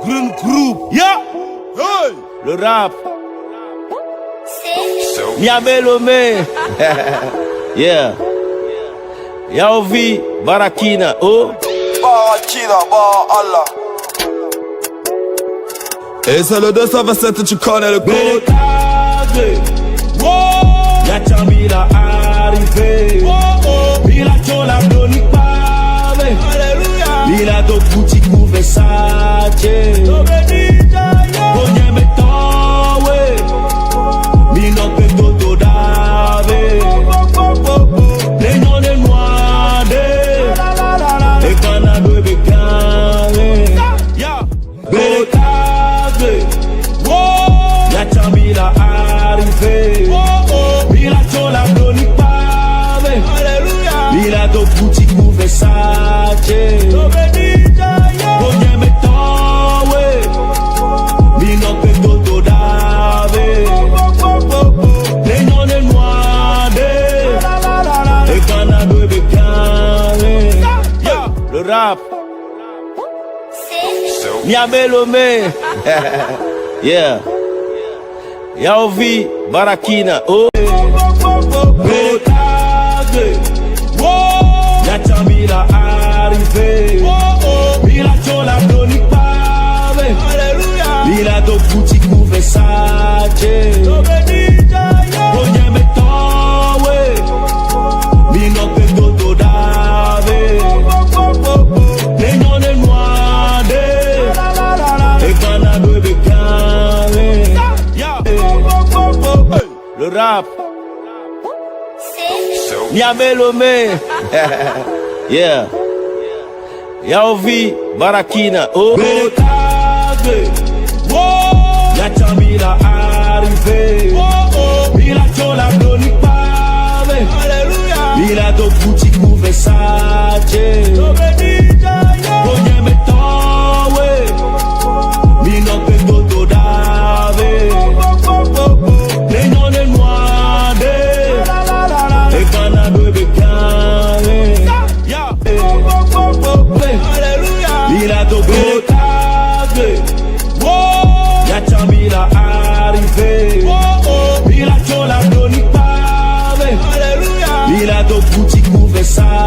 Green Group, yeah. Hey. Le rap. Miabelome. Yeah. Yaovi Barakina. Oh. Barakina, Bar Allah. Et c'est le 227, tu connais le code. Yachamila arrivé. Mila chola doni pave. Mila do boutique Versace. Onye metowe. Mino peto to dave. Lenyone noade. E kana do bekane. Bekage. Yachamila arrivé. Mila chola doni pave. Mila do boutique Versace. Onye metowe. Mino peto to dave. Lenyone noade. E kana do bekane. Le rap. Miabelome. Yeah. Yaovi Barakina. Oh. Bekage. Yachamila arrivé. Mila chola doni pave. Mila do boutique Versace. Onye metowe. Mino peto to dave. Lenyone noade. E kana do bekane. Le rap. Miabelome. Yeah. Yaovi Barakina. Oh. Bekage. Yachamila arrivé. Mila chola doni pave. Mila do boutique Versace. Onye metowe. Mino peto to dave. Lenyone noade. E kana do bekane. Mila do bekage. Yachamila arrivé. Mila chola doni pave. Mila do boutique Versace.